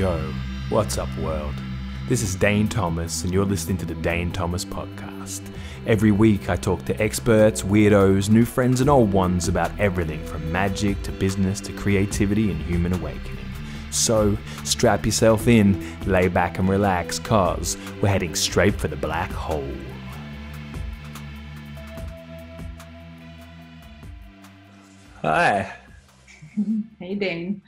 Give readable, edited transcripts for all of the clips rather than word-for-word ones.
Yo, what's up world? This is Dane Tomas and you're listening to the Dane Tomas podcast. Every week I talk to experts, weirdos, new friends and old ones about everything from magic to business to creativity and human awakening. So strap yourself in, lay back and relax cause we're heading straight for the black hole. Hi. Hey, Dane.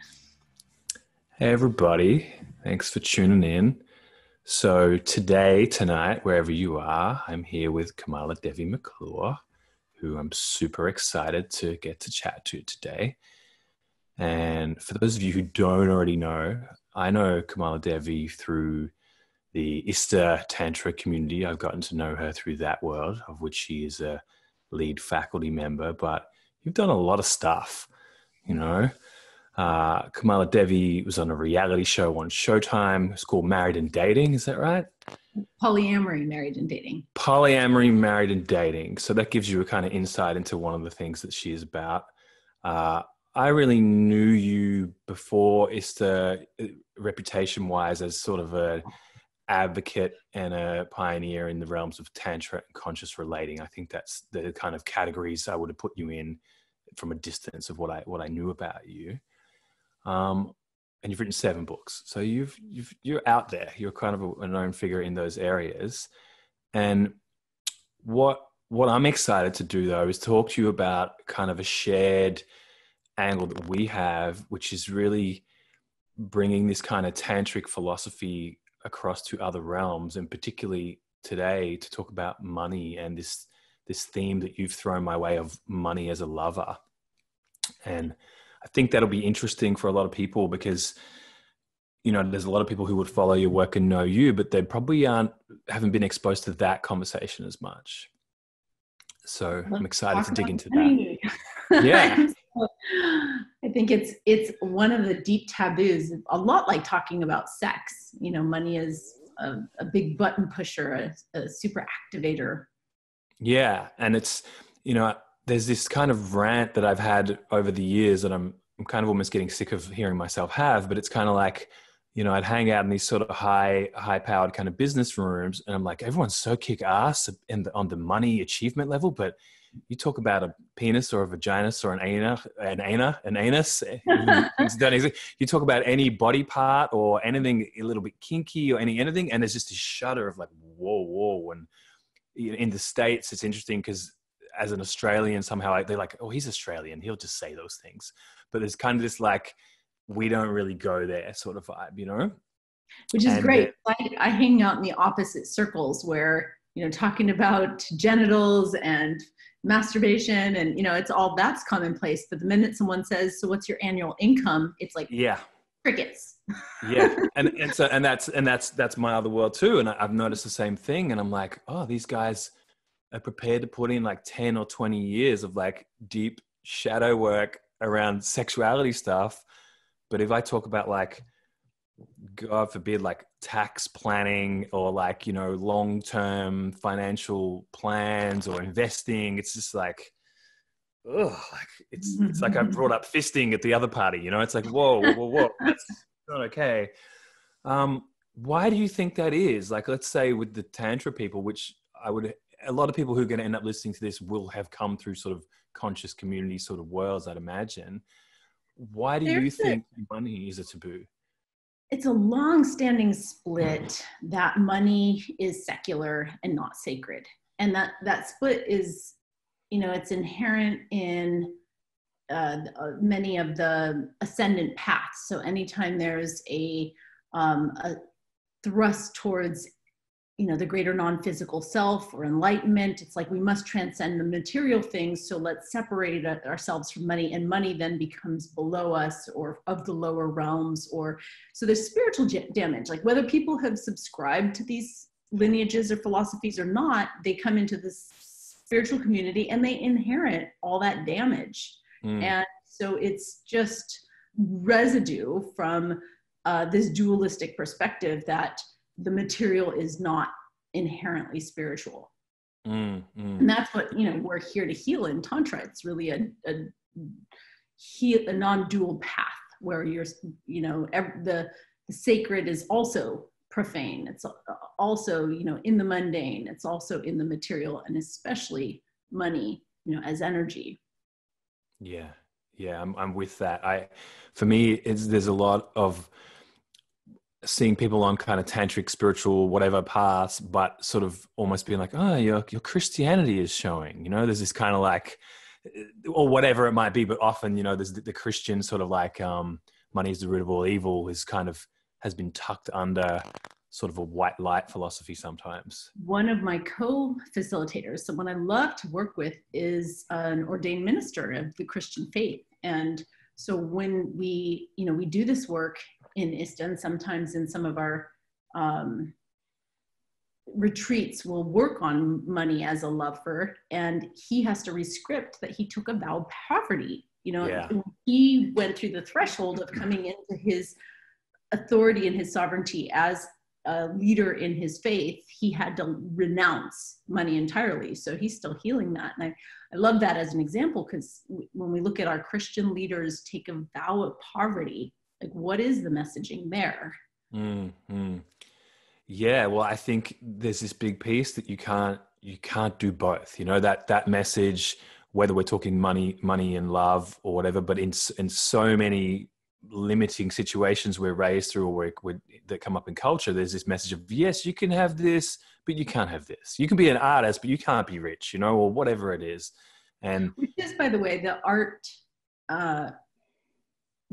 Hey, everybody. Thanks for tuning in. So tonight, wherever you are, I'm here with KamalaDevi McClure, who I'm super excited to get to chat to today. And for those of you who don't already know, I know KamalaDevi through the ISTA tantra community. I've gotten to know her through that world, of which she is a lead faculty member, but you've done a lot of stuff, you know. KamalaDevi was on a reality show on Showtime. It's called Married and Dating. Is that right? Polyamory, married and dating. Polyamory, married and dating. So that gives you a kind of insight into one of the things that she is about. I really knew you before ISTA, reputation-wise, as sort of a advocate and a pioneer in the realms of tantra and conscious relating. I think that's the kind of categories I would have put you in from a distance of what I knew about you. And you've written 7 books, so you're out there. You're kind of a known figure in those areas. And what I'm excited to do though is talk to you about kind of a shared angle that we have, which is really bringing this kind of tantric philosophy across to other realms, and particularly today to talk about money and this theme that you've thrown my way of money as a lover. And I think that'll be interesting for a lot of people because, you know, there's a lot of people who would follow your work and know you, but they probably haven't been exposed to that conversation as much. So I'm excited to dig into that. Yeah. I think it's one of the deep taboos, a lot like talking about sex. You know, money is a big button pusher, a super activator. Yeah. And it's, you know, there's this kind of rant that I've had over the years that I'm kind of almost getting sick of hearing myself have, but it's kind of like, you know, I'd hang out in these sort of high-powered kind of business rooms, and I'm like, everyone's so kick-ass on the money achievement level, but you talk about a penis or a vaginus or an anus, things don't exist. You talk about any body part or anything a little bit kinky or anything, and there's just this shudder of like, whoa. And in the States, it's interesting because as an Australian, somehow they're like, oh, he's Australian, he'll just say those things. But there's kind of this like, we don't really go there sort of vibe, you know? Which is great. I hang out in the opposite circles where, you know, talking about genitals and masturbation and, you know, it's all that's commonplace. But the minute someone says, so what's your annual income? It's like, yeah, crickets. Yeah. And that's my other world too. And I've noticed the same thing. And I'm like, oh, these guys are prepared to put in like 10 or 20 years of like deep shadow work around sexuality stuff. But if I talk about like, God forbid, like tax planning or like, you know, long-term financial plans or investing, it's just like, ugh, like it's like I brought up fisting at the other party, you know, it's like, whoa, that's not okay. Why do you think that is? Like, let's say with the tantra people, which a lot of people who are going to end up listening to this will have come through sort of conscious community sort of worlds, I'd imagine. Why do you think money is a taboo? It's a long-standing split that money is secular and not sacred. And that split is, you know, it's inherent in many of the ascendant paths. So anytime there's a thrust towards, you know, the greater non-physical self or enlightenment, it's like we must transcend the material things. So let's separate ourselves from money, and money then becomes below us or of the lower realms. Or so there's spiritual damage. Like whether people have subscribed to these lineages or philosophies or not, they come into this spiritual community and they inherit all that damage. And so it's just residue from this dualistic perspective that the material is not inherently spiritual. And that's what, you know, we're here to heal in Tantra. It's really a non-dual path where you're, you know, the the sacred is also profane. It's also, you know, in the mundane. It's also in the material, and especially money, you know, as energy. Yeah. Yeah. I'm with that. For me, there's a lot of seeing people on kind of tantric, spiritual, whatever paths, but sort of almost being like, oh, your Christianity is showing, you know, there's this kind of like, or whatever it might be, but often, you know, there's the Christian sort of like, money is the root of all evil has been tucked under sort of a white light philosophy sometimes. One of my co-facilitators, someone I love to work with, is an ordained minister of the Christian faith. And so when we, you know, we do this work in ISTA, and sometimes in some of our retreats, we'll work on money as a lover, and he has to rescript that he took a vow of poverty. You know, Yeah. he went through the threshold of coming into his authority and his sovereignty as a leader in his faith. He had to renounce money entirely. So he's still healing that. And I love that as an example, because when we look at our Christian leaders take a vow of poverty, like, what is the messaging there? Mm-hmm. Yeah, well, I think there's this big piece that you can't do both. You know, that message, whether we're talking money and love or whatever, but in so many limiting situations we're raised through, or that come up in culture, there's this message of, yes, you can have this, but you can't have this. You can be an artist, but you can't be rich, you know, or whatever it is. And which is, by the way, the art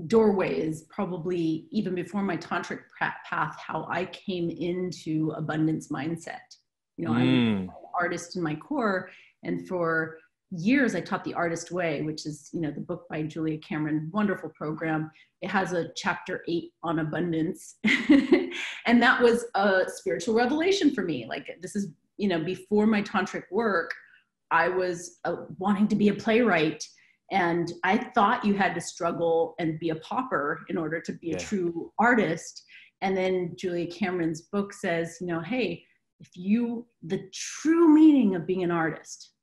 doorway is probably, even before my tantric path, how I came into abundance mindset. You know, I'm an artist in my core, and for years I taught the artist way, which is, you know, the book by Julia Cameron, wonderful program. It has a chapter 8 on abundance. And that was a spiritual revelation for me. Like, this is, you know, before my tantric work, I was wanting to be a playwright. And I thought you had to struggle and be a pauper in order to be a true artist. And then Julia Cameron's book says, you know, hey, the true meaning of being an artist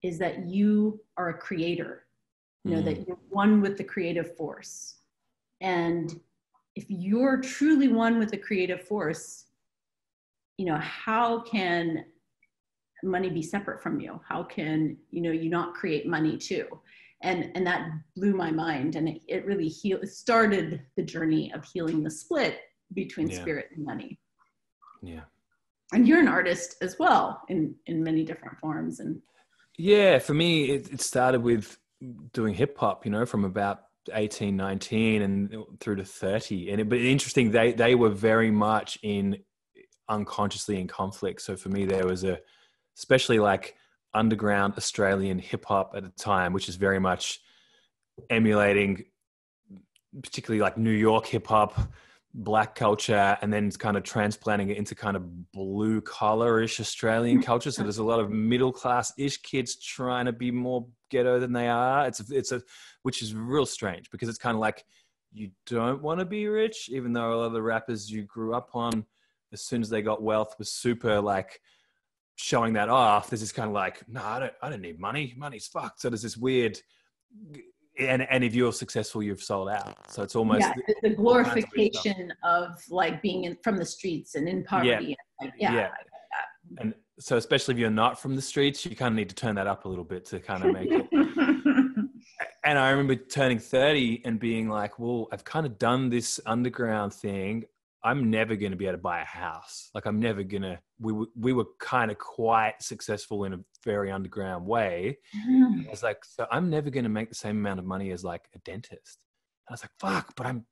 is that you are a creator, you know, that you're one with the creative force. And if you're truly one with the creative force, you know, how can money be separate from you? How can, you know, you not create money too? And that blew my mind. And it really it started the journey of healing the split between spirit and money. Yeah. And you're an artist as well in many different forms. And yeah, for me, it started with doing hip hop, you know, from about 18, 19 and through to 30. And but interesting, they were very much unconsciously in conflict. So for me, there was especially like underground Australian hip hop at the time, which is very much emulating particularly like New York hip hop, black culture, and then kind of transplanting it into kind of blue collar-ish Australian culture. So there's a lot of middle class-ish kids trying to be more ghetto than they are. Which is real strange, because it's kind of like, you don't want to be rich, even though a lot of the rappers you grew up on, as soon as they got wealth, was super like showing that off. There's this kind of like, no, I don't need money. Money's fucked. So there's this weird, and if you're successful, you've sold out. So it's almost the glorification of like being from the streets and in poverty. And so especially if you're not from the streets, you kind of need to turn that up a little bit to kind of make it. And I remember turning 30 and being like, well, I've kind of done this underground thing. I'm never going to be able to buy a house. Like, I'm never going to, we were kind of quite successful in a very underground way. I was like, so I'm never going to make the same amount of money as like a dentist. And I was like, fuck, but I'm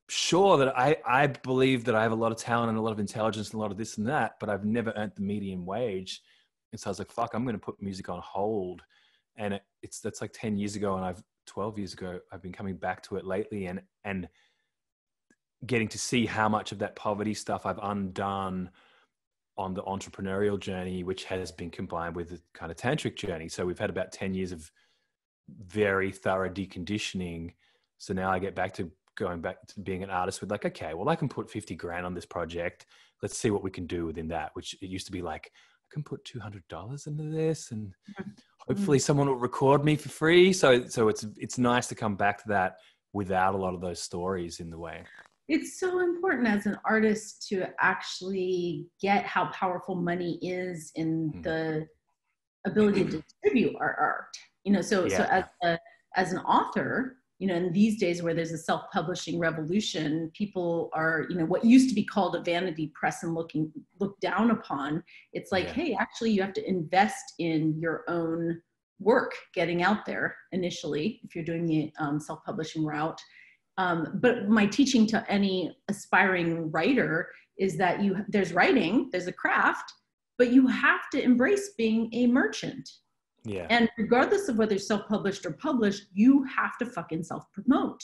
sure that I believe that I have a lot of talent and a lot of intelligence and a lot of this and that, but I've never earned the median wage. And so I was like, fuck, I'm going to put music on hold. And that's like 10 years ago. And 12 years ago, I've been coming back to it lately and getting to see how much of that poverty stuff I've undone on the entrepreneurial journey, which has been combined with the kind of tantric journey. So we've had about 10 years of very thorough deconditioning. So now I get going back to being an artist with like, okay, well, I can put 50 grand on this project. Let's see what we can do within that, which it used to be like, I can put $200 into this and hopefully someone will record me for free. So it's nice to come back to that without a lot of those stories in the way. It's so important as an artist to actually get how powerful money is in the ability to distribute our art. You know, so as an author, you know, in these days where there's a self-publishing revolution, people are, you know, what used to be called a vanity press and looked down upon. It's like, hey, actually, you have to invest in your own work getting out there initially if you're doing the self-publishing route. But my teaching to any aspiring writer is that there's writing, there's a craft, but you have to embrace being a merchant. Yeah. And regardless of whether self-published or published, you have to fucking self-promote.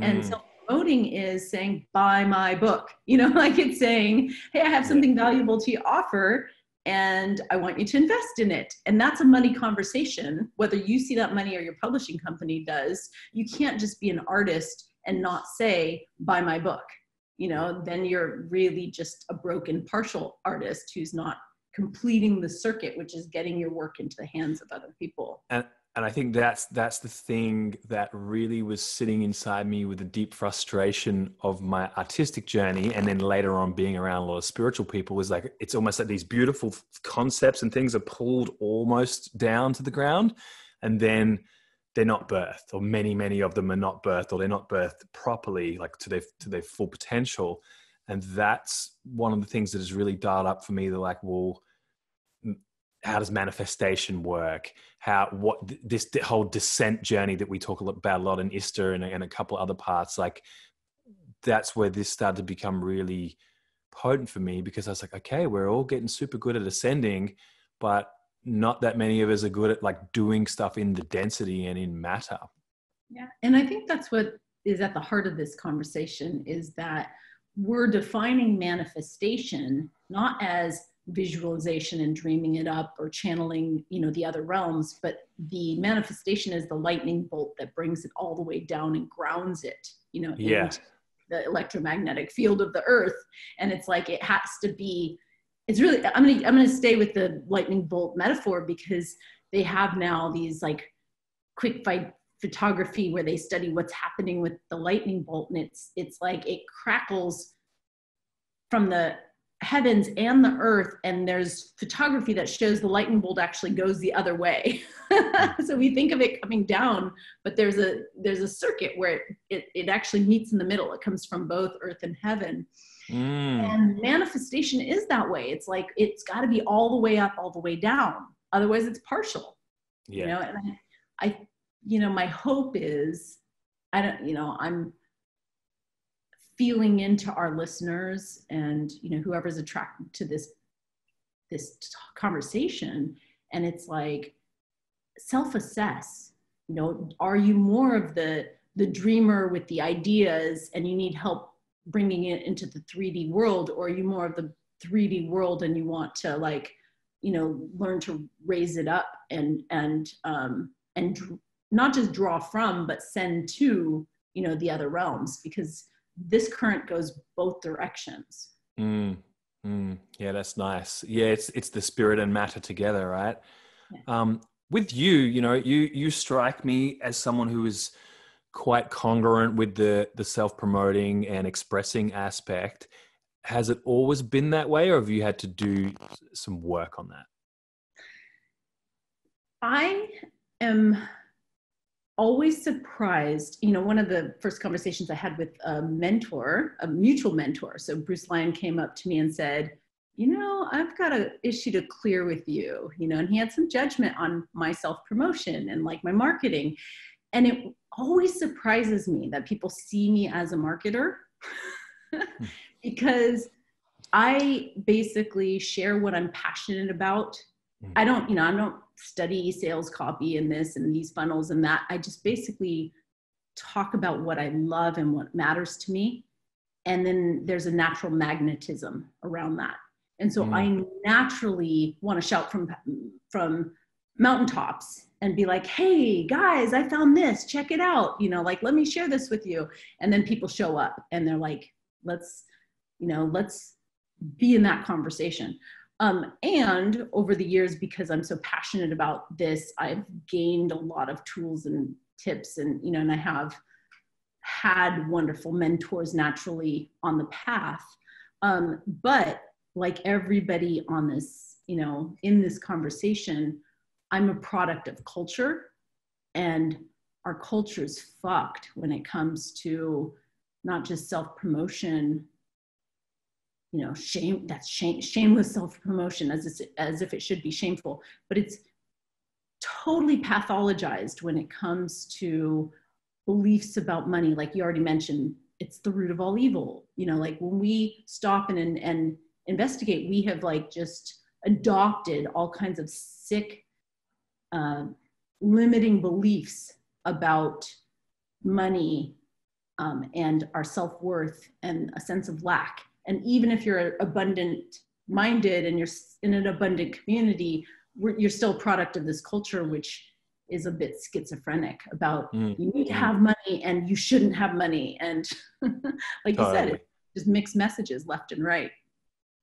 And self-promoting is saying, buy my book. You know, like it's saying, hey, I have something valuable to offer and I want you to invest in it. And that's a money conversation, whether you see that money or your publishing company does. You can't just be an artist and not say, buy my book. You know, then you're really just a broken partial artist who's not completing the circuit, which is getting your work into the hands of other people. And I think that's the thing that really was sitting inside me with the deep frustration of my artistic journey. And then later on being around a lot of spiritual people was like, it's almost like these beautiful concepts and things are pulled almost down to the ground. And then they're not birthed, or many of them are not birthed, or they're not birthed properly, like to their full potential. And that's one of the things that has really dialed up for me. They're like, well, how does manifestation work? This whole descent journey that we talk about a lot in ISTA and a couple other parts, like that's where this started to become really potent for me, because I was like, okay, we're all getting super good at ascending, but not that many of us are good at like doing stuff in the density and in matter. Yeah. And I think that's what is at the heart of this conversation, is that we're defining manifestation not as visualization and dreaming it up or channeling, you know, the other realms, but the manifestation is the lightning bolt that brings it all the way down and grounds it, you know, into the electromagnetic field of the earth. And it's like, it has to be, it's really, I'm going to stay with the lightning bolt metaphor, because they have now these like quick fight photography where they study what's happening with the lightning bolt. And it's like, it crackles from the heavens and the earth, and there's photography that shows the lightning bolt actually goes the other way. So we think of it coming down, but there's a circuit where it actually meets in the middle. It comes from both earth and heaven. And manifestation is that way. It's like, it's got to be all the way up, all the way down. Otherwise it's partial. You know, and I you know, my hope is, I'm feeling into our listeners and, you know, whoever's attracted to this conversation. And it's like, self-assess, you know, are you more of the dreamer with the ideas and you need help bringing it into the 3D world, or are you more of the 3D world and you want to, like, you know, learn to raise it up and not just draw from, but send to, you know, the other realms, because this current goes both directions. Yeah, that's nice. Yeah, it's the spirit and matter together, right? With you know, you strike me as someone who is quite congruent with the self-promoting and expressing aspect. Has it always been that way, or have you had to do some work on that? I am always surprised. You know, one of the first conversations I had with a mentor, a mutual mentor. So Bruce Lyon came up to me and said, you know, I've got an issue to clear with you, you know, and he had some judgment on my self-promotion and like my marketing. And it always surprises me that people see me as a marketer because I basically share what I'm passionate about. I don't study sales copy and this and these funnels and that. I just basically talk about what I love and what matters to me. And then there's a natural magnetism around that. And so I naturally want to shout from mountaintops and be like, hey guys, I found this, check it out. You know, like, let me share this with you. And then people show up and they're like, let's be in that conversation. And over the years, because I'm so passionate about this, I've gained a lot of tools and tips, and, you know, and I have had wonderful mentors naturally on the path. But like everybody on this, you know, in this conversation, I'm a product of culture, and our culture is fucked when it comes to not just self-promotion, you know, shameless self-promotion as if it should be shameful, but it's totally pathologized when it comes to beliefs about money. Like you already mentioned, it's the root of all evil. You know, like when we stop and investigate, we have like just adopted all kinds of sick, limiting beliefs about money, and our self-worth and a sense of lack. And even if you're abundant minded and you're in an abundant community, you're still a product of this culture, which is a bit schizophrenic about you need to have money and you shouldn't have money. And like you said, it's just mixed messages left and right.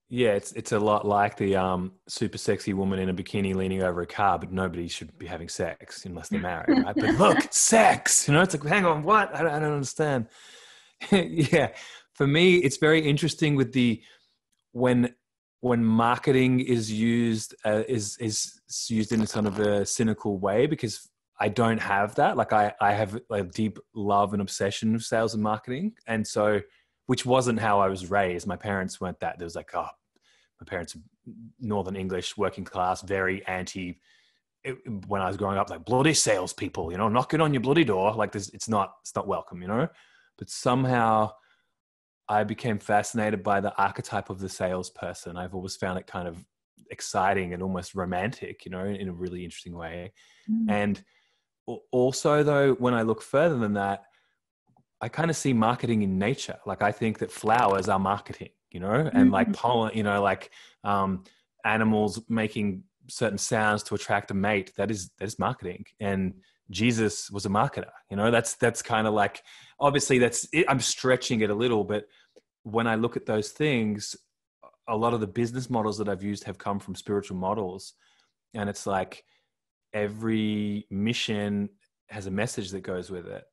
Yeah, it's a lot like the super sexy woman in a bikini leaning over a car, but nobody should be having sex unless they're married, right? But look, sex, you know, it's like, hang on, what? I don't understand. Yeah, for me, it's very interesting with when marketing is used is used in a sort of a cynical way, because I don't have that. Like I have a deep love and obsession of sales and marketing, and so which wasn't how I was raised. My parents weren't that. There was like, oh, my parents are Northern English, working class, very anti. When I was growing up, like bloody salespeople, you know, knocking on your bloody door, like this, it's not welcome, you know. But somehow I became fascinated by the archetype of the salesperson. I've always found it kind of exciting and almost romantic, you know, in a really interesting way. And also, though, when I look further than that, I kind of see marketing in nature. Like I think that flowers are marketing, you know, and like pollen, you know, like animals making certain sounds to attract a mate. That is marketing. And Jesus was a marketer, you know. That's kind of like, obviously that's it. I'm stretching it a little, but when I look at those things, a lot of the business models that I've used have come from spiritual models, and it's like every mission has a message that goes with it.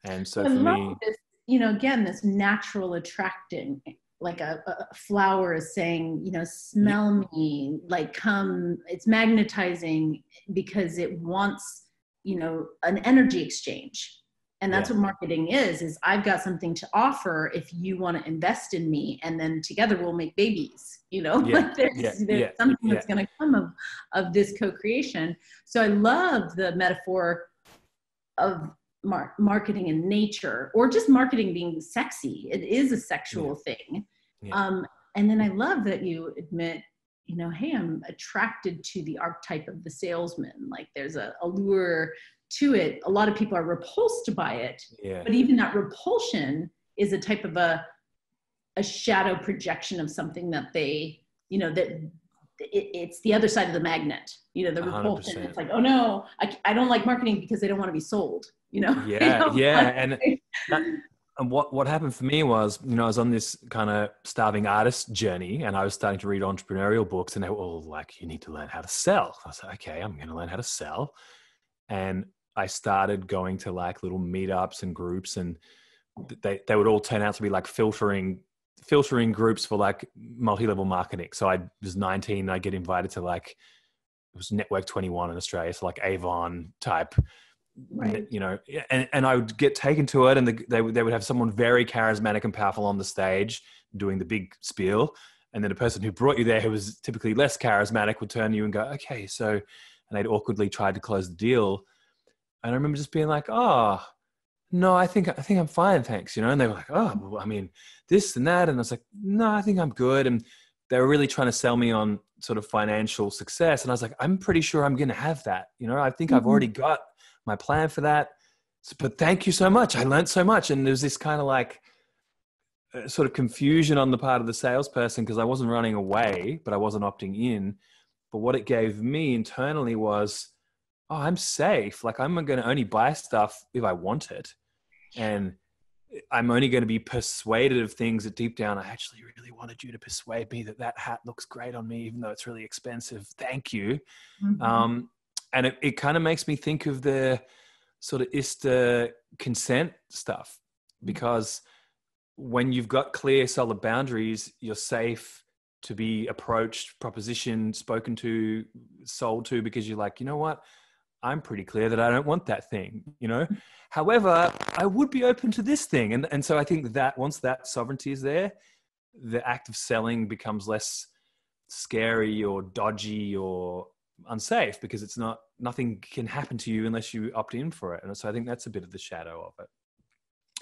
And so for me, this, you know, again, this natural attracting, like a flower is saying, you know, smell me, like come, it's magnetizing because it wants, you know, an energy exchange. And that's what marketing is I've got something to offer if you want to invest in me, and then together we'll make babies, you know, like there's something that's going to come of this co-creation. So I love the metaphor of marketing in nature, or just marketing being sexy. It is a sexual thing. And then I love that you admit, you know, hey, I'm attracted to the archetype of the salesman. Like there's a allure to it. A lot of people are repulsed by it, but even that repulsion is a type of a shadow projection of something that they, you know, that it's the other side of the magnet, you know, the repulsion. 100%. It's like, oh no, I don't like marketing because they don't want to be sold, you know? And what happened for me was, you know, I was on this kind of starving artist journey, and I was starting to read entrepreneurial books, and they were all like, you need to learn how to sell. I was like, okay, I'm going to learn how to sell. And I started going to like little meetups and groups, and they would all turn out to be like filtering groups for like multi-level marketing. So I was 19, and I get invited to like, it was Network 21 in Australia. So like Avon type, you know, and I would get taken to it, and they would have someone very charismatic and powerful on the stage doing the big spiel. And then the person who brought you there, who was typically less charismatic, would turn to you and go, okay, so, and they'd awkwardly tried to close the deal. And I remember just being like, oh, no, I think I'm fine, thanks. You know, and they were like, oh, well, I mean, this and that. And I was like, no, I think I'm good. And they were really trying to sell me on sort of financial success. And I was like, I'm pretty sure I'm going to have that. You know, I think I've already got my plan for that. But thank you so much. I learned so much. And there's this kind of like sort of confusion on the part of the salesperson, because I wasn't running away, but I wasn't opting in. But what it gave me internally was, oh, I'm safe. Like I'm going to only buy stuff if I want it. And I'm only going to be persuaded of things that deep down, I actually really wanted you to persuade me that hat looks great on me, even though it's really expensive. Thank you. And it kind of makes me think of the sort of ISTA consent stuff. because when you've got clear, solid boundaries, you're safe to be approached, propositioned, spoken to, sold to, because you're like, you know what? I'm pretty clear that I don't want that thing, you know? However, I would be open to this thing. And so I think that once that sovereignty is there, the act of selling becomes less scary or dodgy or unsafe, because it's not, nothing can happen to you unless you opt in for it. And so I think that's a bit of the shadow of it.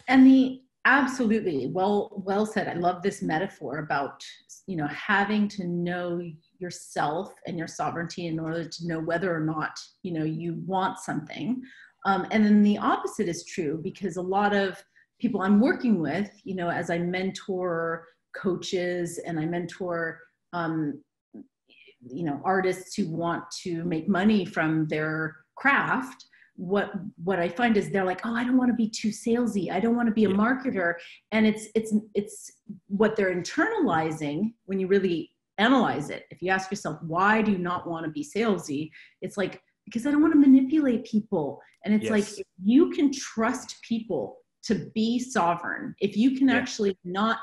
And absolutely well said. I love this metaphor about, you know, having to know yourself and your sovereignty in order to know whether or not, you know, you want something. And then the opposite is true, because a lot of people I'm working with, you know, as I mentor coaches and I mentor, you know, artists who want to make money from their craft, what I find is they're like, oh, I don't want to be too salesy. I don't want to be a marketer. And it's what they're internalizing when you really analyze it. If you ask yourself, why do you not want to be salesy? It's like, because I don't want to manipulate people. And it's like, if you can trust people to be sovereign, if you can actually not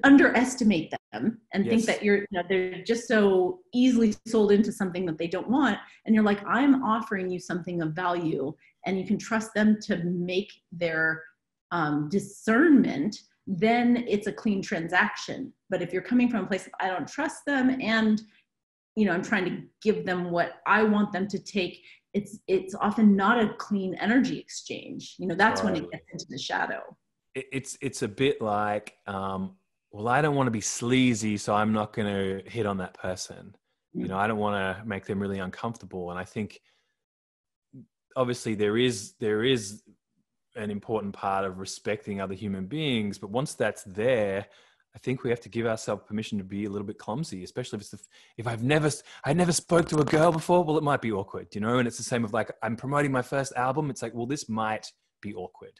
underestimate them and think that they're just so easily sold into something that they don't want. And you're like, I'm offering you something of value, and you can trust them to make their discernment, then it's a clean transaction. But if you're coming from a place of, I don't trust them, and, you know, I'm trying to give them what I want them to take, it's often not a clean energy exchange. You know, that's when it gets into the shadow. It's a bit like, well, I don't want to be sleazy, so I'm not going to hit on that person. You know, I don't want to make them really uncomfortable. And I think obviously there is an important part of respecting other human beings, but once that's there, I think we have to give ourselves permission to be a little bit clumsy, especially if I never spoke to a girl before. Well, it might be awkward, you know. And it's the same of like, I'm promoting my first album. It's like, well, this might be awkward.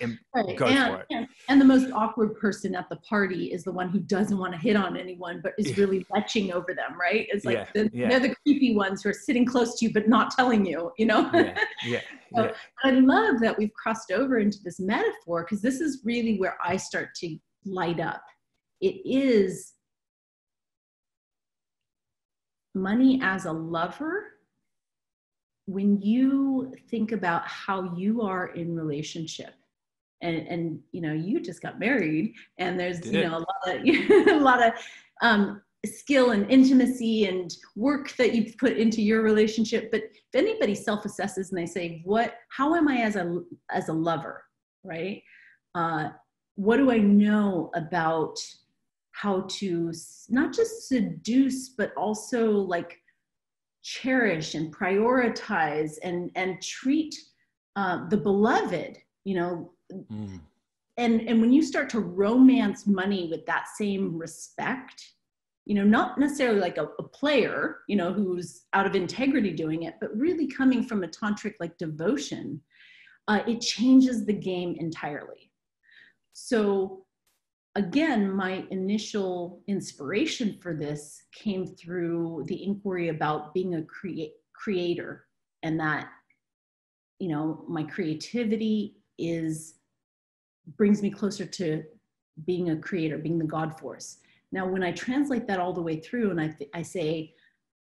And go for it. And the most awkward person at the party is the one who doesn't want to hit on anyone, but is really leching over them, right? It's like they're the creepy ones who are sitting close to you but not telling you, you know? So I love that we've crossed over into this metaphor, because this is really where I start to light up. It is money as a lover. When you think about how you are in relationship, and you know, you just got married, and there's you know a lot of skill and intimacy and work that you've put into your relationship. But if anybody self-assesses and they say, how am I as a lover, right? What do I know about how to not just seduce, but also like cherish and prioritize and treat the beloved, you know? And when you start to romance money with that same respect, you know, not necessarily like a player, you know, who's out of integrity doing it, but really coming from a tantric like devotion, it changes the game entirely. So again, my initial inspiration for this came through the inquiry about being a creator, and that, you know, my creativity brings me closer to being a creator, being the God force. Now, when I translate that all the way through, and I say,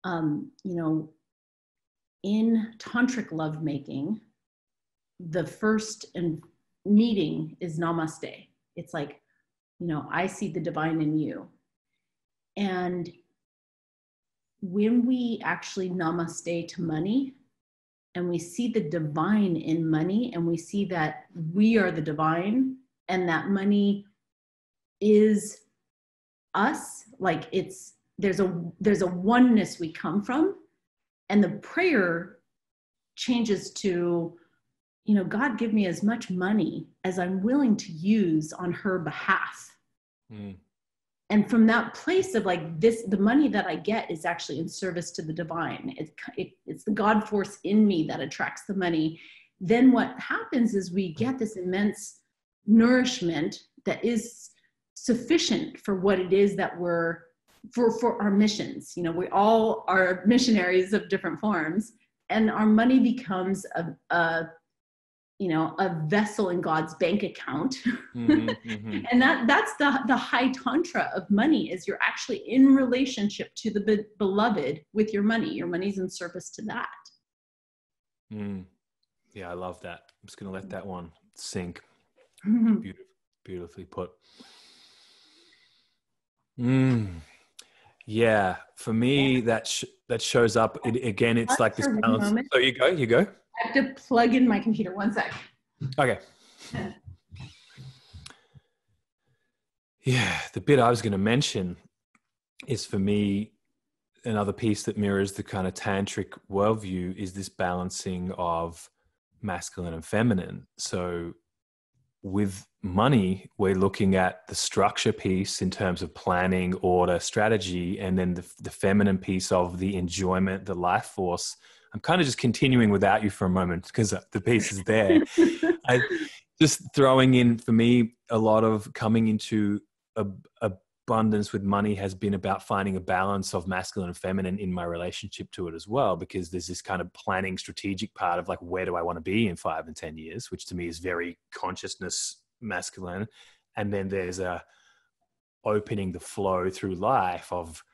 you know, in tantric lovemaking, the first meeting is namaste. It's like, you know, I see the divine in you. And when we actually namaste to money, and we see the divine in money, and we see that we are the divine, and that money is us, like there's a oneness we come from, and the prayer changes to, you know, God, give me as much money as I'm willing to use on her behalf. And from that place of like the money that I get is actually in service to the divine. It's the God force in me that attracts the money. Then what happens is we get this immense nourishment that is sufficient for what it is that we're, for our missions. You know, we all are missionaries of different forms, and our money becomes you know, a vessel in God's bank account. Mm-hmm, mm-hmm. And that's the high tantra of money, is you're actually in relationship to the beloved with your money. Your money's in service to that. Yeah, I love that. I'm just going to let that one sink. Beautifully put. Yeah, for me, that shows up. Again, it's like this balance. So you go. I have to plug in my computer. One sec. Okay. Yeah, the bit I was going to mention is, for me, another piece that mirrors the kind of tantric worldview is this balancing of masculine and feminine. So with money, we're looking at the structure piece in terms of planning, order, strategy, and then the feminine piece of the enjoyment, the life force. I'm kind of just continuing without you for a moment because the piece is there. I just throwing in, for me, a lot of coming into abundance with money has been about finding a balance of masculine and feminine in my relationship to it as well, because there's this kind of planning strategic part of like, where do I want to be in 5 and 10 years, which to me is very consciousness masculine. And then there's a opening the flow through life of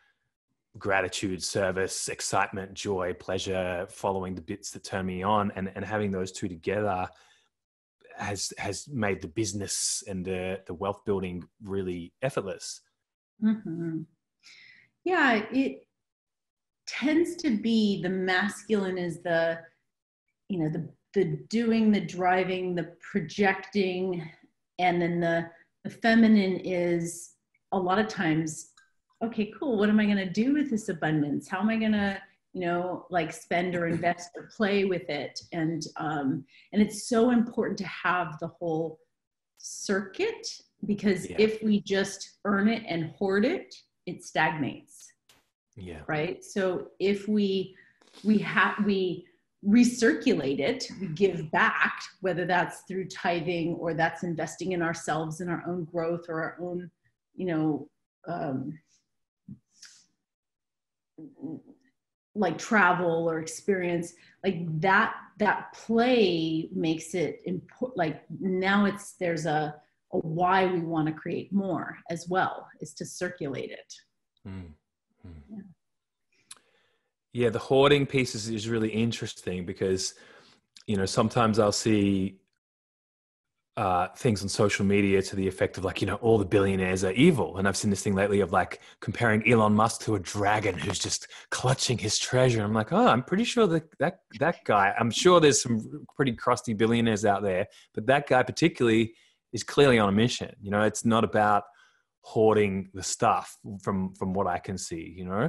gratitude, service, excitement, joy, pleasure, following the bits that turn me on, and having those two together has made the business and the wealth building really effortless. Mm-hmm. Yeah, it tends to be the masculine is the, you know, the doing, the driving, the projecting, and then the feminine is a lot of times, okay, cool, what am I going to do with this abundance? How am I going to, you know, like spend or invest or play with it? And it's so important to have the whole circuit, because if we just earn it and hoard it, it stagnates. Yeah. Right. So if we recirculate it, we give back, whether that's through tithing or that's investing in ourselves and our own growth or our own, you know, like travel or experience, like that play makes it important. Like now there's a why we want to create more as well, is to circulate it. Yeah, the hoarding piece is really interesting because, you know, sometimes I'll see things on social media to the effect of like, you know, all the billionaires are evil. And I've seen this thing lately of like comparing Elon Musk to a dragon who's just clutching his treasure. I'm like, oh, I'm pretty sure that guy, I'm sure there's some pretty crusty billionaires out there, but that guy particularly is clearly on a mission. You know, it's not about hoarding the stuff from what I can see, you know,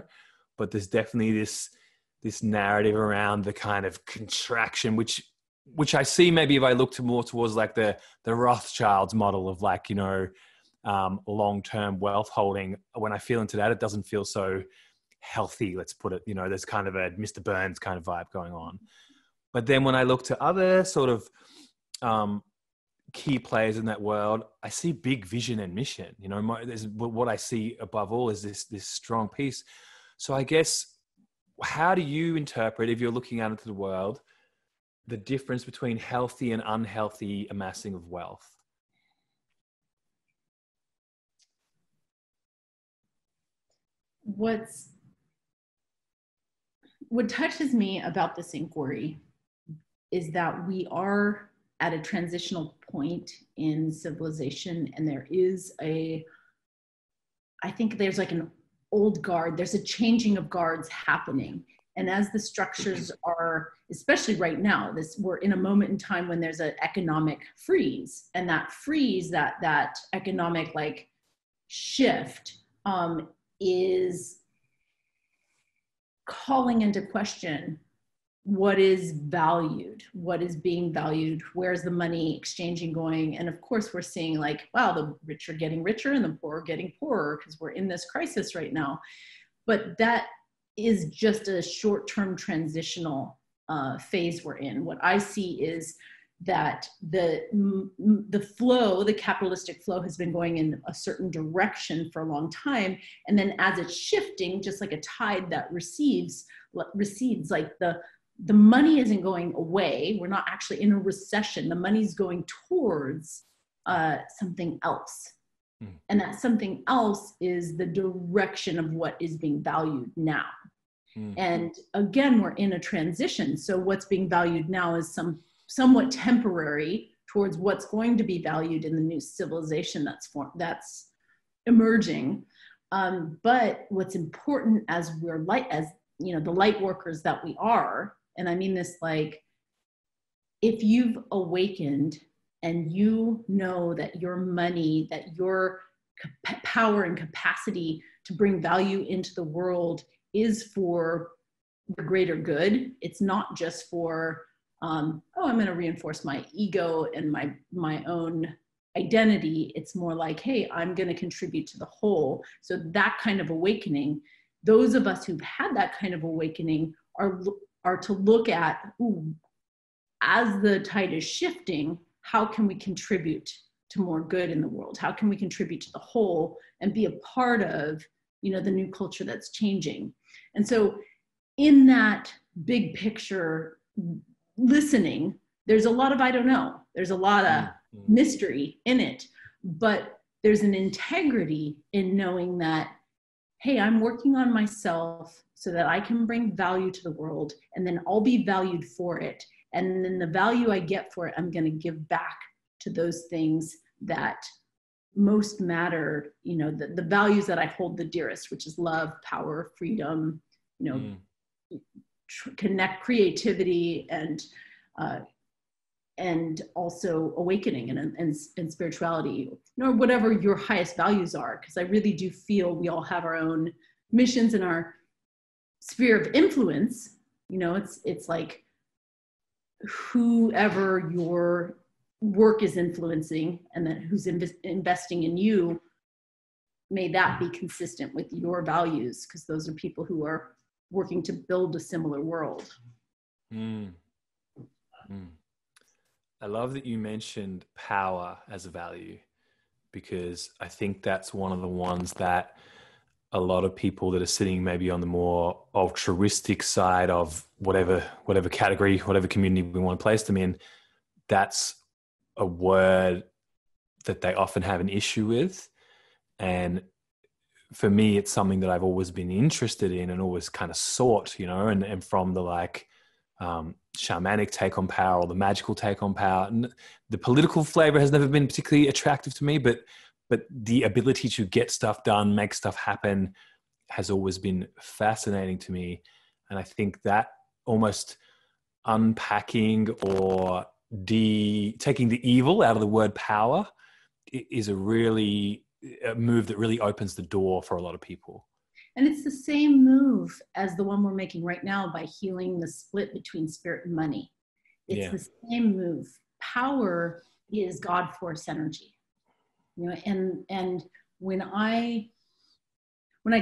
but there's definitely this narrative around the kind of contraction, which I see maybe if I look more towards like the Rothschilds model of like, you know, long-term wealth holding. When I feel into that, it doesn't feel so healthy, let's put it, you know, there's kind of a Mr. Burns kind of vibe going on. But then when I look to other sort of key players in that world, I see big vision and mission. You know, what I see above all is this strong piece. So I guess, how do you interpret, if you're looking out into the world, the difference between healthy and unhealthy amassing of wealth? What touches me about this inquiry is that we are at a transitional point in civilization, and I think there's like an old guard, there's a changing of guards happening. And as the structures are, especially right now, we're in a moment in time when there's an economic freeze, and that freeze, that economic like shift is calling into question what is valued, what is being valued, where's the money exchanging going. And of course we're seeing like, wow, the rich are getting richer and the poor are getting poorer because we're in this crisis right now. But that is just a short-term transitional phase we're in. What I see is that the flow, the capitalistic flow, has been going in a certain direction for a long time. And then as it's shifting, just like a tide that recedes, like the money isn't going away. We're not actually in a recession. The money's going towards something else. And that something else is the direction of what is being valued now. And again, we're in a transition. So what's being valued now is somewhat temporary towards what's going to be valued in the new civilization that's emerging. But what's important as the light workers that we are, and I mean this, like, if you've awakened and you know that your money, that your power and capacity to bring value into the world is for the greater good, it's not just for, I'm going to reinforce my ego and my own identity. It's more like, hey, I'm going to contribute to the whole. So that kind of awakening, those of us who've had that kind of awakening are to look at, as the tide is shifting, how can we contribute to more good in the world? How can we contribute to the whole and be a part of, the new culture that's changing? And so in that big picture listening, there's a lot of I don't know. There's a lot of mystery in it, but there's an integrity in knowing that, hey, I'm working on myself so that I can bring value to the world, and then I'll be valued for it. And then the value I get for it, I'm going to give back to those things that most matter, the values that I hold the dearest, which is love, power, freedom, connect, creativity, and also awakening and spirituality, or whatever your highest values are. Because I really do feel we all have our own missions and our sphere of influence. It's like whoever your work is influencing and then who's investing in you, may that be consistent with your values, because those are people who are working to build a similar world. I love that you mentioned power as a value, because I think that's one of the ones that a lot of people that are sitting maybe on the more altruistic side of whatever category, whatever community we want to place them in, that's a word that they often have an issue with. And for me, it's something that I've always been interested in and always kind of sought, and from the shamanic take on power or the magical take on power. And the political flavor has never been particularly attractive to me, but the ability to get stuff done, make stuff happen, has always been fascinating to me. And I think that almost unpacking or taking the evil out of the word power is a move that really opens the door for a lot of people. And it's the same move as the one we're making right now by healing the split between spirit and money. It's the same move. Power is God force energy. And when I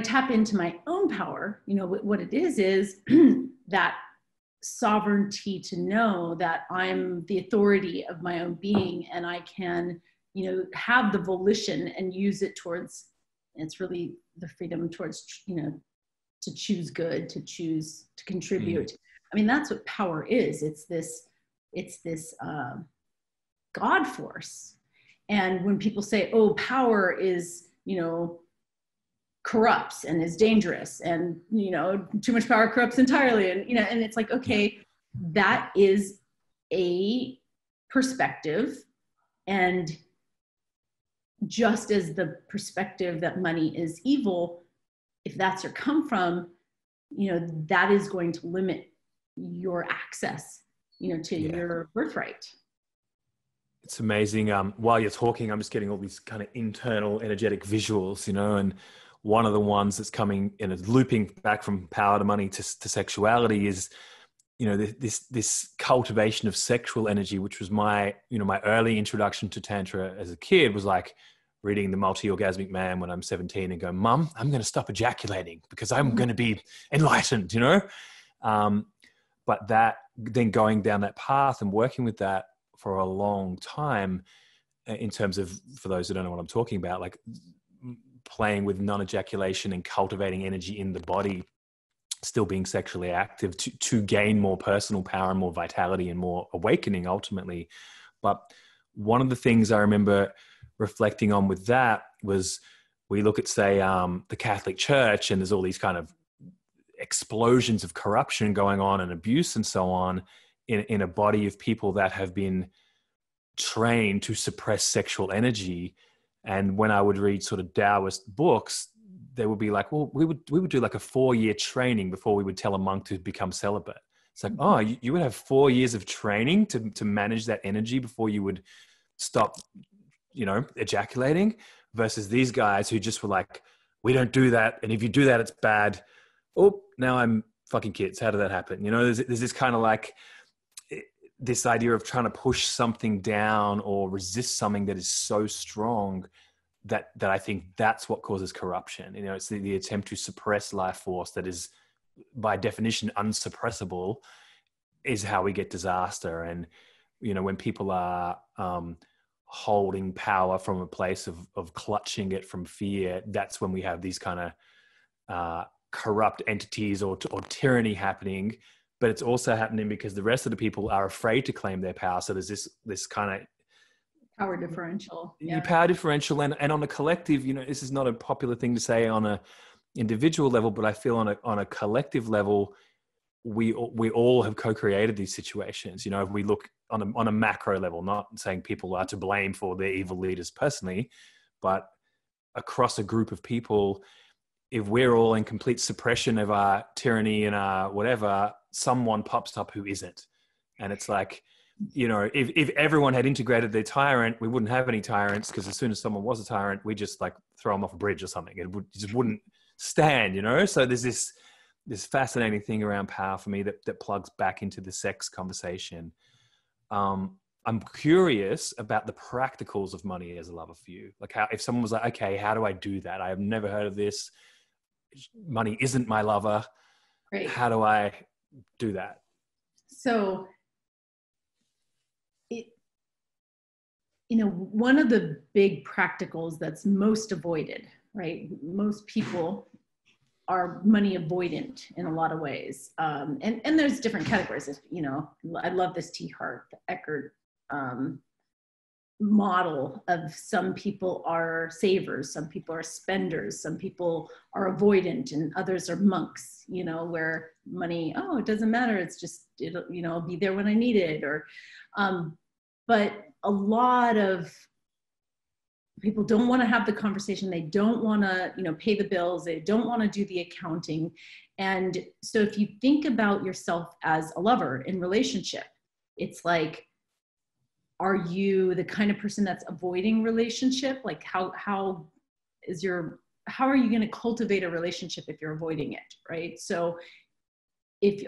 tap into my own power, what it is that sovereignty to know that I'm the authority of my own being, and I can, have the volition and use it towards, it's really the freedom towards, to choose good, to choose to contribute. I mean, that's what power is. It's this God force. And when people say, oh, power is, corrupts and is dangerous, and, too much power corrupts entirely. And, and it's like, okay, that is a perspective. And just as the perspective that money is evil, if that's your come from, that is going to limit your access, to your birthright. It's amazing. While you're talking, I'm just getting all these kind of internal energetic visuals, and one of the ones that's coming and is looping back from power to money to sexuality is, this cultivation of sexual energy, which was my early introduction to tantra as a kid, was like reading The Multi-Orgasmic Man when I'm 17 and going, Mum, I'm going to stop ejaculating because I'm going to be enlightened, but that then going down that path and working with that for a long time, in terms of, for those who don't know what I'm talking about, like playing with non-ejaculation and cultivating energy in the body, still being sexually active to gain more personal power and more vitality and more awakening ultimately. But one of the things I remember reflecting on with that was, we look at, say, the Catholic Church, and there's all these kind of explosions of corruption going on and abuse and so on in a body of people that have been trained to suppress sexual energy. And when I would read sort of Taoist books, they would be like, well, we would do like a 4-year training before we would tell a monk to become celibate. It's like, oh, you would have 4 years of training to manage that energy before you would stop, ejaculating, versus these guys who just were like, we don't do that. And if you do that, it's bad. Oh, now I'm fucking kids. How did that happen? There's this kind of like this idea of trying to push something down or resist something that is so strong that I think that's what causes corruption. It's the attempt to suppress life force that is by definition unsuppressible is how we get disaster. And, when people are holding power from a place of clutching it from fear, that's when we have these kind of corrupt entities or tyranny happening. But it's also happening because the rest of the people are afraid to claim their power. So there's this kind of power differential. Power differential. And on a collective, this is not a popular thing to say on a individual level, but I feel on a collective level, we all have co-created these situations. If we look on a macro level, not saying people are to blame for their evil leaders personally, but across a group of people, if we're all in complete suppression of our tyranny and our whatever, someone pops up who isn't. And it's like, if everyone had integrated their tyrant, we wouldn't have any tyrants, because as soon as someone was a tyrant, we just like throw them off a bridge or something. It just wouldn't stand, So there's this fascinating thing around power for me that plugs back into the sex conversation. I'm curious about the practicals of money as a lover for you. Like, how, if someone was like, okay, how do I do that? I have never heard of this. Money isn't my lover. Great. How do I do that? So, one of the big practicals that's most avoided, right? Most people are money avoidant in a lot of ways. And there's different categories. I love this T. Hart, the Eckert model of some people are savers, some people are spenders, some people are avoidant, and others are monks, where money, it doesn't matter. It's just, I'll be there when I need it. But a lot of people don't want to have the conversation. They don't want to, pay the bills. They don't want to do the accounting. And so if you think about yourself as a lover in relationship, it's like, are you the kind of person that's avoiding relationship? Like how are you going to cultivate a relationship if you're avoiding it, right? So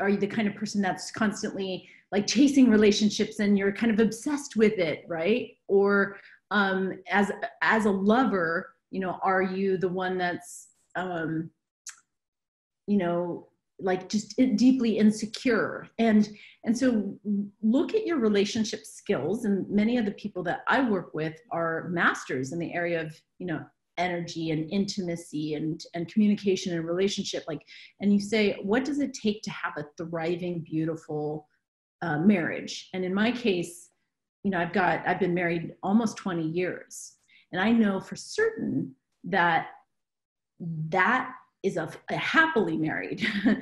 are you the kind of person that's constantly like chasing relationships and you're kind of obsessed with it, right? Or as a lover, are you the one that's, like just deeply insecure? And so look at your relationship skills. And many of the people that I work with are masters in the area of, energy and intimacy and communication and relationship. And you say, what does it take to have a thriving, beautiful marriage? And in my case, I've been married almost 20 years. And I know for certain that is a happily married,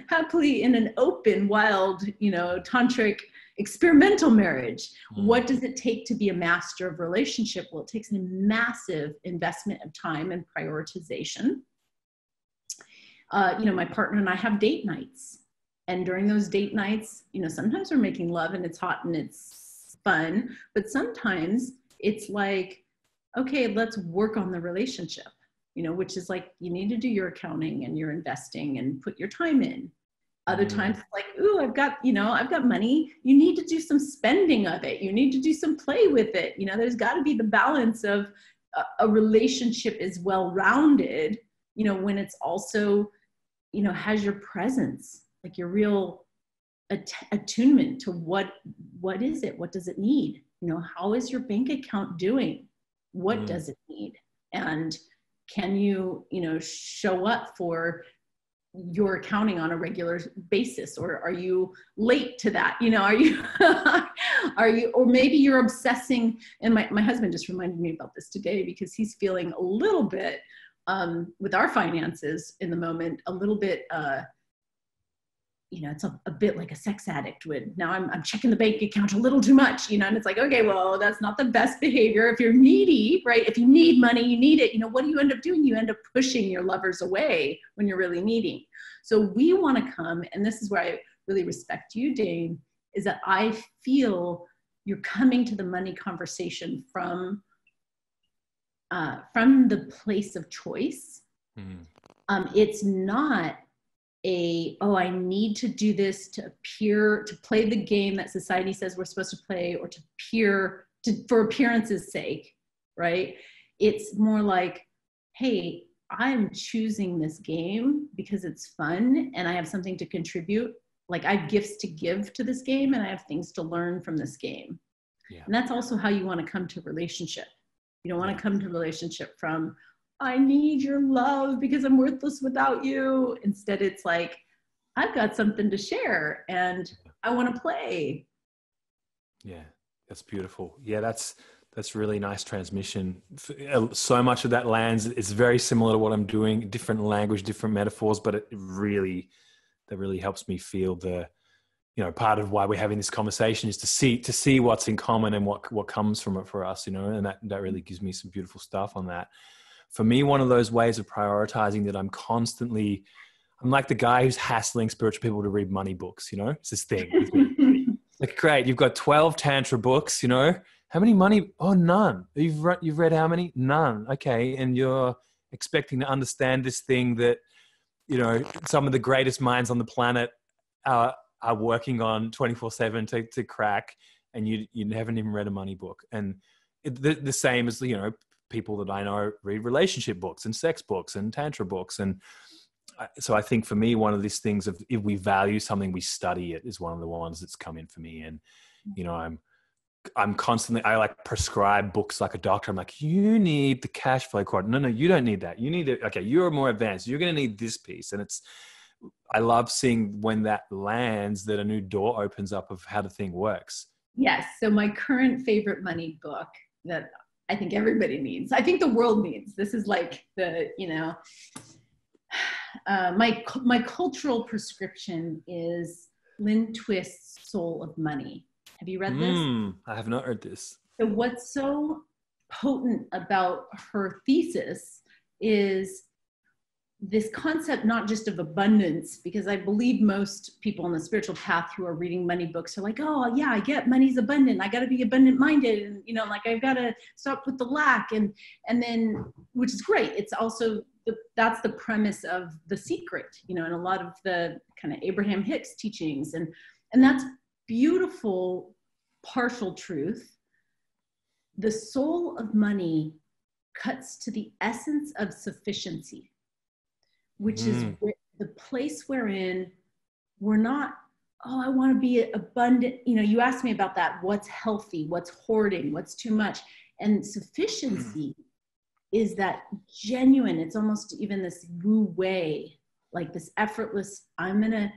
happily in an open, wild, tantric, experimental marriage. What does it take to be a master of relationship? Well, it takes a massive investment of time and prioritization. My partner and I have date nights. And during those date nights, sometimes we're making love and it's hot and it's fun, but sometimes it's like, okay, let's work on the relationship. Which is like, you need to do your accounting and your investing and put your time in. Other times it's like, ooh, I've got money. You need to do some spending of it. You need to do some play with it. There's got to be the balance of a relationship is well-rounded, when it's also, has your presence, like your real attunement to what is it? What does it need? How is your bank account doing? What does it need? And can you, show up for you're accounting on a regular basis, or are you late to that? You know, are you, or maybe you're obsessing. And my husband just reminded me about this today, because he's feeling a little bit, with our finances in the moment, a little bit, you know, it's a bit like a sex addict would. Now I'm checking the bank account a little too much, you know, and it's like, okay, well, that's not the best behavior. If you're needy, right? If you need money, you need it. You know, what do you end up doing? You end up pushing your lovers away when you're really needing. So we want to come, and this is where I really respect you, Dane, is that I feel you're coming to the money conversation from the place of choice. It's not I need to do this to appear, to play the game that society says we're supposed to play, or to appear, for appearance's sake, right? It's more like, hey, I'm choosing this game because it's fun and I have something to contribute. Like, I have gifts to give to this game, and I have things to learn from this game. Yeah. And that's also how you want to come to relationship. You don't want to come to relationship from, I need your love because I'm worthless without you. Instead, it's like, I've got something to share and I want to play. Yeah, that's beautiful. Yeah, that's really nice transmission. So much of that lands, it's very similar to what I'm doing, different language, different metaphors, but that really helps me feel the, you know, part of why we're having this conversation is to see what's in common and what comes from it for us, you know, and that really gives me some beautiful stuff on that. For me, one of those ways of prioritizing that I'm like the guy who's hassling spiritual people to read money books, you know, it's this thing. Like, great, you've got 12 tantra books, you know, how many money? Oh, none. You've read how many? None. Okay. And you're expecting to understand this thing that, you know, some of the greatest minds on the planet are working on 24/7 to crack, and you haven't even read a money book. And the same as, you know, people that I know read relationship books and sex books and tantra books. And so I think for me, one of these things of, if we value something, we study it, is one of the ones that's come in for me. And, you know, I'm constantly, I like prescribe books like a doctor. I'm like, you need the cash flow quadrant. No, you don't need that. You need it. Okay, you're more advanced. You're going to need this piece. And I love seeing when that lands, that a new door opens up of how the thing works. Yes. So my current favorite money book that I think everybody needs, I think the world needs, this is like the, you know, my cultural prescription is Lynn Twist's Soul of Money. Have you read this? I have not read this. So what's so potent about her thesis is this concept, not just of abundance, because I believe most people on the spiritual path who are reading money books are like, oh yeah, I get money's abundant. I got to be abundant minded. And, you know, like, I've got to stop with the lack. And then, which is great. It's also, that's the premise of The Secret, you know, and a lot of the kind of Abraham Hicks teachings. And that's beautiful, partial truth. The soul of money cuts to the essence of sufficiency, which is the place wherein we're not, oh, I want to be abundant. You know, you asked me about that. What's healthy? What's hoarding? What's too much? And sufficiency is that genuine, it's almost even this wu wei, like this effortless, I'm going to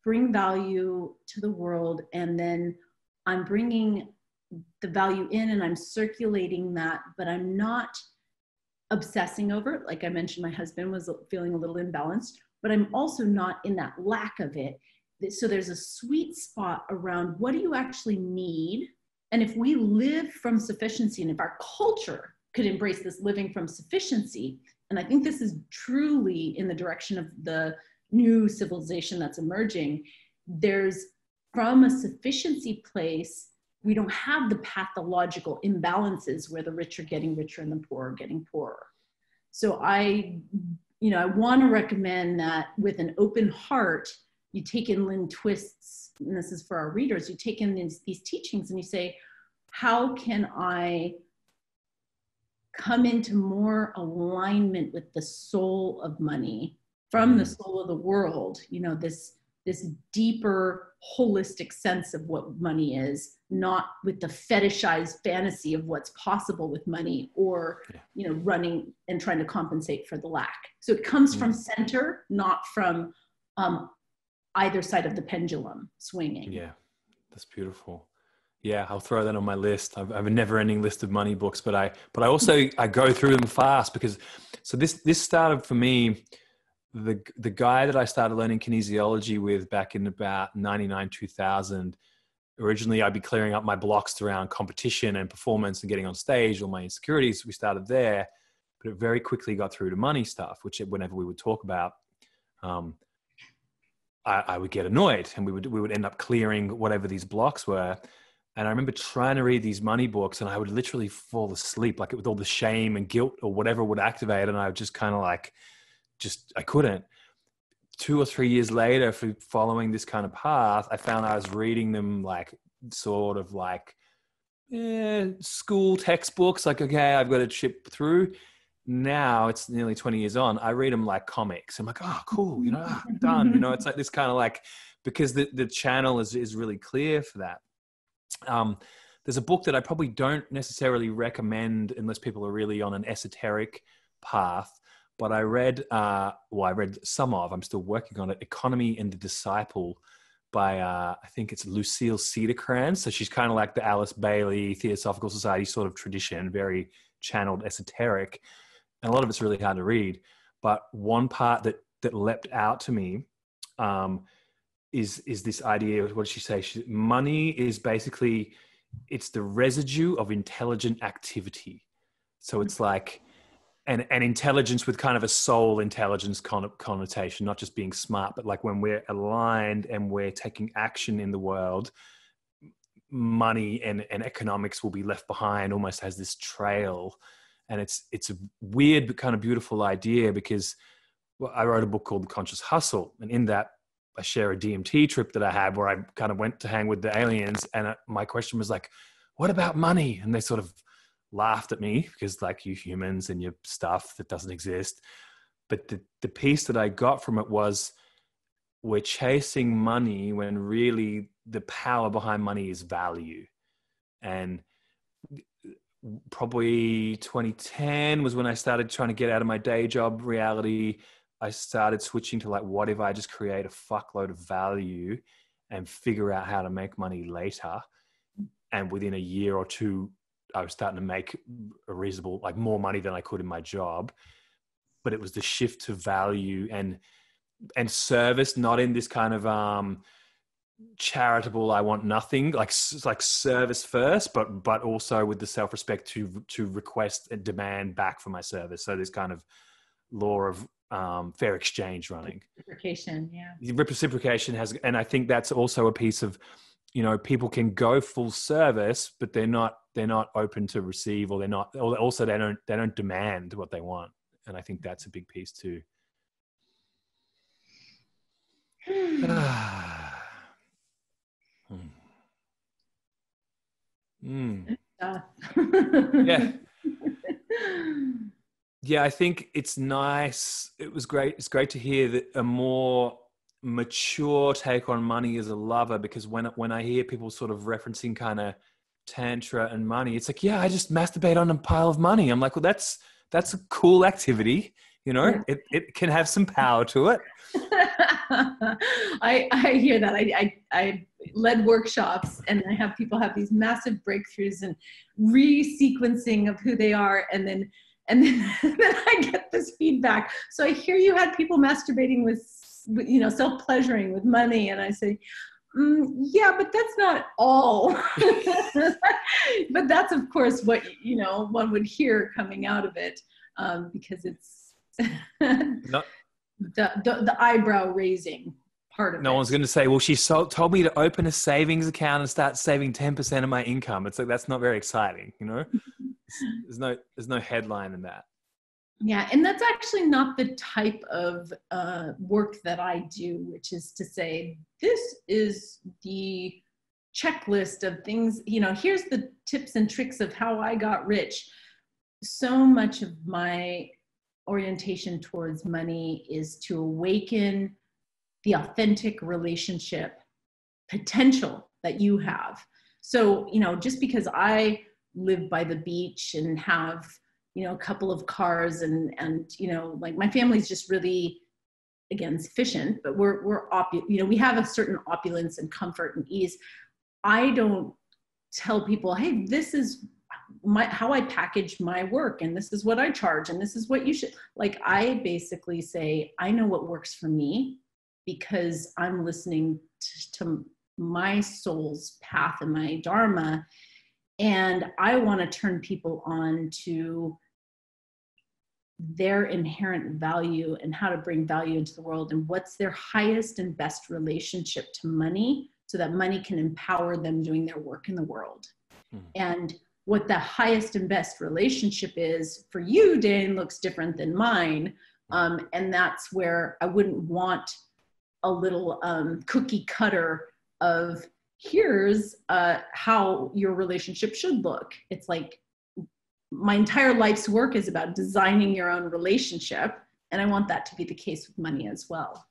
bring value to the world, and then I'm bringing the value in and I'm circulating that, but I'm not obsessing over it. Like I mentioned, my husband was feeling a little imbalanced, but I'm also not in that lack of it. So there's a sweet spot around, what do you actually need? And if we live from sufficiency, and if our culture could embrace this living from sufficiency, and I think this is truly in the direction of the new civilization that's emerging, there's, from a sufficiency place, we don't have the pathological imbalances where the rich are getting richer and the poor are getting poorer. So I want to recommend that with an open heart, you take in Lynn Twist's, and this is for our readers, you take in these teachings and you say, how can I come into more alignment with the soul of money from the soul of the world, you know, this this deeper holistic sense of what money is, not with the fetishized fantasy of what's possible with money, or running and trying to compensate for the lack. So it comes from center, not from either side of the pendulum swinging. Yeah, that's beautiful. Yeah, I'll throw that on my list. I have a never-ending list of money books, but I go through them fast because, so this started for me, the guy that I started learning kinesiology with back in about 99, 2000, originally I'd be clearing up my blocks around competition and performance and getting on stage, all my insecurities. We started there, but it very quickly got through to money stuff, which whenever we would talk about, I would get annoyed, and we would end up clearing whatever these blocks were. And I remember trying to read these money books, and I would literally fall asleep, like with all the shame and guilt or whatever would activate. And I would just kind of like, I couldn't. 2 or 3 years later, for following this kind of path, I found I was reading them like sort of like school textbooks. Like, okay, I've got to chip through. Now it's nearly 20 years on. I read them like comics. I'm like, oh, cool, done. It's like this kind of like, because the channel is really clear for that. There's a book that I probably don't necessarily recommend unless people are really on an esoteric path, but I read some of, I'm still working on it, Economy and the Disciple by, I think it's Lucille Cederkranz. So she's kind of like the Alice Bailey Theosophical Society sort of tradition, very channeled esoteric. And a lot of it's really hard to read. But one part that leapt out to me is this idea of, what did she say? Money is basically, it's the residue of intelligent activity. So it's like, and intelligence with kind of a soul intelligence connotation, not just being smart, but like when we're aligned and we're taking action in the world, money and economics will be left behind almost as this trail. And it's a weird but kind of beautiful idea, because I wrote a book called The Conscious Hustle. And in that, I share a DMT trip that I had where I kind of went to hang with the aliens. And my question was like, what about money? And they sort of laughed at me, because like, you humans and your stuff that doesn't exist. But the piece that I got from it was, we're chasing money when really the power behind money is value. And probably 2010 was when I started trying to get out of my day job reality. I started switching to like, what if I just create a fuckload of value and figure out how to make money later? And within a year or two, I was starting to make a reasonable, like more money than I could in my job. But it was the shift to value and service, not in this kind of charitable, I want nothing, like service first, but also with the self-respect to request and demand back for my service. So this kind of law of fair exchange running. Reciprocation, yeah. Reciprocation has, and I think that's also a piece of, people can go full service, but they're not open to receive, or they don't demand what they want. And I think that's a big piece too. Yeah. Yeah, I think it's nice. It was great. It's great to hear that a more mature take on money as a lover, because when I hear people sort of referencing kind of tantra and money, it's like, yeah, I just masturbate on a pile of money. I'm like, well, that's a cool activity. It can have some power to it. I hear that. I led workshops, and I have people have these massive breakthroughs and resequencing of who they are, and then I get this feedback. So I hear you had people masturbating with self-pleasuring with money, and I say, yeah, but that's not all. But that's of course what one would hear coming out of it, because it's the eyebrow raising part of it. No one's going to say, well, she told me to open a savings account and start saving 10% of my income. It's like, that's not very exciting, There's no headline in that. Yeah, and that's actually not the type of work that I do, which is to say, this is the checklist of things, here's the tips and tricks of how I got rich. So much of my orientation towards money is to awaken the authentic relationship potential that you have. So, just because I live by the beach and have, a couple of cars and like my family's just really, again, sufficient, but we have a certain opulence and comfort and ease. I don't tell people, hey, this is how I package my work, and this is what I charge, and this is what you should, like, I basically say, I know what works for me because I'm listening to my soul's path and my dharma. And I want to turn people on to their inherent value and how to bring value into the world and what's their highest and best relationship to money, so that money can empower them doing their work in the world. And what the highest and best relationship is for you, Dane, looks different than mine. And that's where I wouldn't want a little cookie cutter of here's how your relationship should look. It's like my entire life's work is about designing your own relationship. And I want that to be the case with money as well.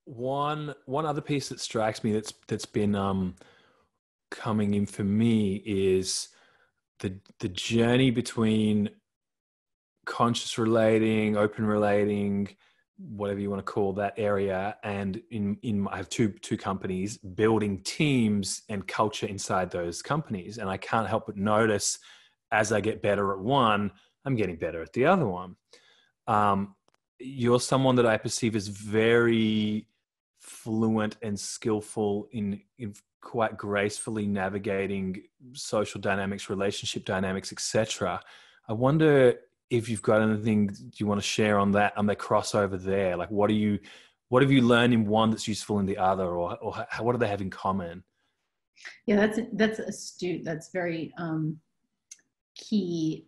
One other piece that strikes me that's been coming in for me is the journey between conscious relating, open relating, whatever you want to call that area, and I have two companies, building teams and culture inside those companies. And I can't help but notice as I get better at one, I'm getting better at the other one. You're someone that I perceive as very fluent and skillful in quite gracefully navigating social dynamics, relationship dynamics, etc. I wonder if you've got anything you want to share on that crossover there. Like, what have you learned in one that's useful in the other, or what do they have in common? Yeah, that's astute. That's very key.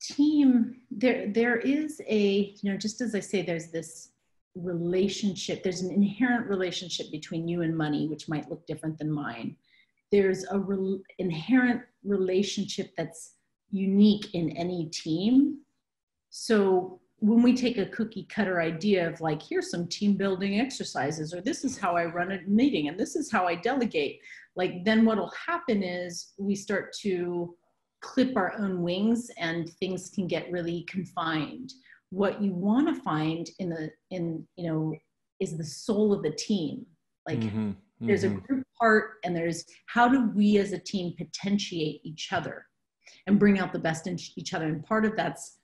Team, there is a, just as I say, there's this relationship, there's an inherent relationship between you and money, which might look different than mine. There's a inherent relationship that's unique in any team. So when we take a cookie cutter idea of like, here's some team building exercises, or this is how I run a meeting, and this is how I delegate, like, then what'll happen is we start to clip our own wings and things can get really confined. What you want to find is the soul of the team. Like, there's a group part, and there's how do we as a team potentiate each other and bring out the best in each other. And part of that's,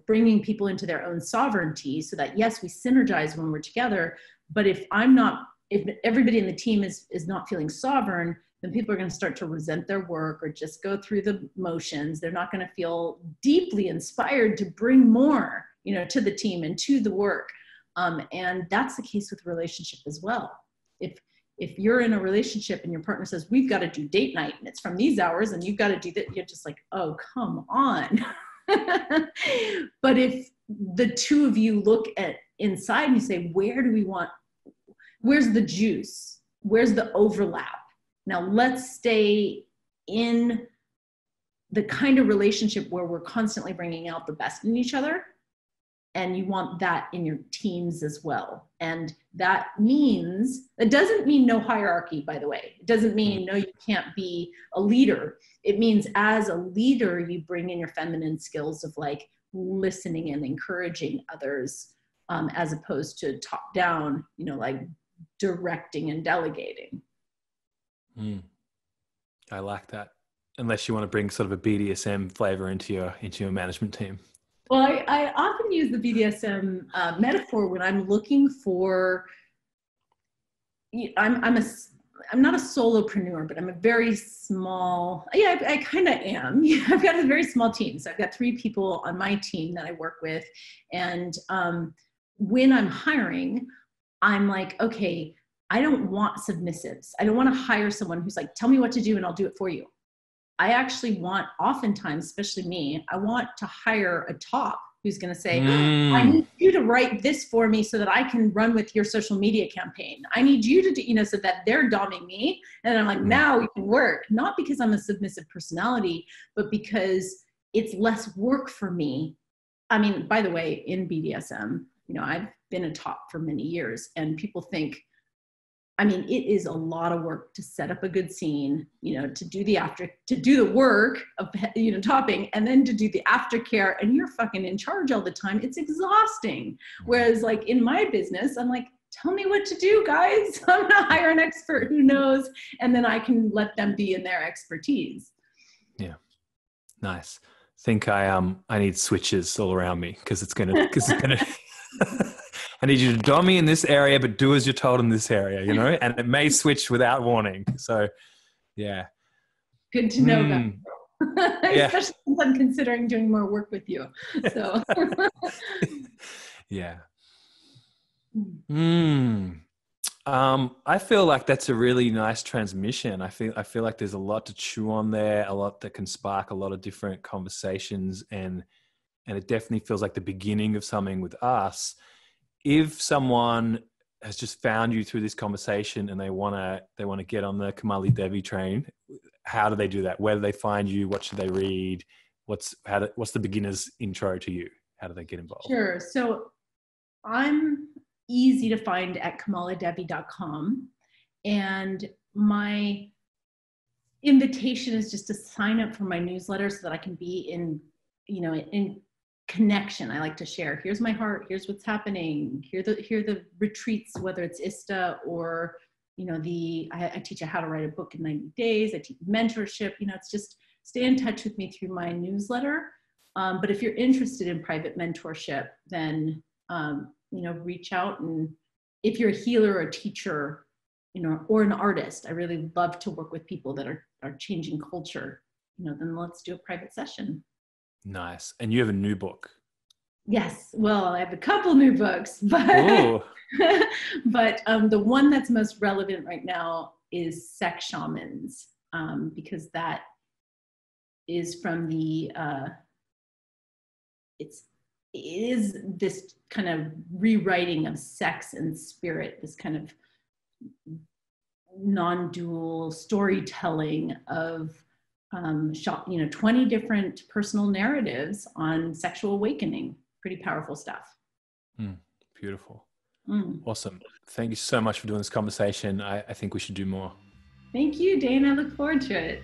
bringing people into their own sovereignty, so that yes, we synergize when we're together. But if everybody in the team is not feeling sovereign, then people are going to start to resent their work or just go through the motions. They're not going to feel deeply inspired to bring more, to the team and to the work. And that's the case with relationship as well. If you're in a relationship and your partner says, we've got to do date night and it's from these hours and you've got to do that, you're just like, oh, come on. But if the two of you look at inside and you say, where's the juice? Where's the overlap? Now let's stay in the kind of relationship where we're constantly bringing out the best in each other. And you want that in your teams as well. And that doesn't mean no hierarchy, by the way. It doesn't mean, no, you can't be a leader. It means as a leader, you bring in your feminine skills of like listening and encouraging others, as opposed to top down, like directing and delegating. I like that. Unless you want to bring sort of a BDSM flavor into your management team. Well, I often use the BDSM metaphor when I'm looking for, I'm not a solopreneur, but I'm a very small, I kind of am. I've got a very small team. So I've got 3 people on my team that I work with. And when I'm hiring, I'm like, okay, I don't want submissives. I don't want to hire someone who's like, tell me what to do and I'll do it for you. I actually want, oftentimes, especially me, I want to hire a top who's going to say, I need you to write this for me so that I can run with your social media campaign. I need you to do, so that they're doming me. And I'm like, now we can work. Not because I'm a submissive personality, but because it's less work for me I mean, by the way, in BDSM, you know, I've been a top for many years, and people think, I mean, it is a lot of work to set up a good scene, you know, to do the work of, you know, topping, and then to do the aftercare, and you're fucking in charge all the time. It's exhausting. Whereas like in my business, I'm like, tell me what to do, guys. I'm gonna hire an expert who knows, and then I can let them be in their expertise. Yeah. Nice. Think I need switches all around me because it's gonna I need you to dom me in this area, but do as you're told in this area, you know, and it may switch without warning. So yeah. Good to know that. Yeah. Especially since I'm considering doing more work with you. So yeah. I feel like that's a really nice transmission. I feel like there's a lot to chew on there, a lot that can spark a lot of different conversations, and it definitely feels like the beginning of something with us. If someone has just found you through this conversation and they want to get on the KamalaDevi train, how do they do that? Where do they find you? What should they read? What's the beginner's intro to you? How do they get involved? Sure. So I'm easy to find at KamalaDevi.com. And my invitation is just to sign up for my newsletter so that I can be in, you know, in connection. I like to share, here's my heart, here's what's happening, here are the retreats, whether it's ISTA or, you know, I teach you how to write a book in 90 days. I teach mentorship, you know, it's just stay in touch with me through my newsletter. But if you're interested in private mentorship, then, you know, reach out. And if you're a healer or a teacher, you know, or an artist, I really love to work with people that are changing culture, you know, then let's do a private session. Nice. And you have a new book? Yes. Well, I have a couple new books, but but the one that's most relevant right now is Sex Shamans, because that is from the it is this kind of rewriting of sex and spirit, this kind of non-dual storytelling of you know, 20 different personal narratives on sexual awakening. Pretty powerful stuff. Beautiful. Awesome. Thank you so much for doing this conversation. I think we should do more. Thank you, Dane. I look forward to it.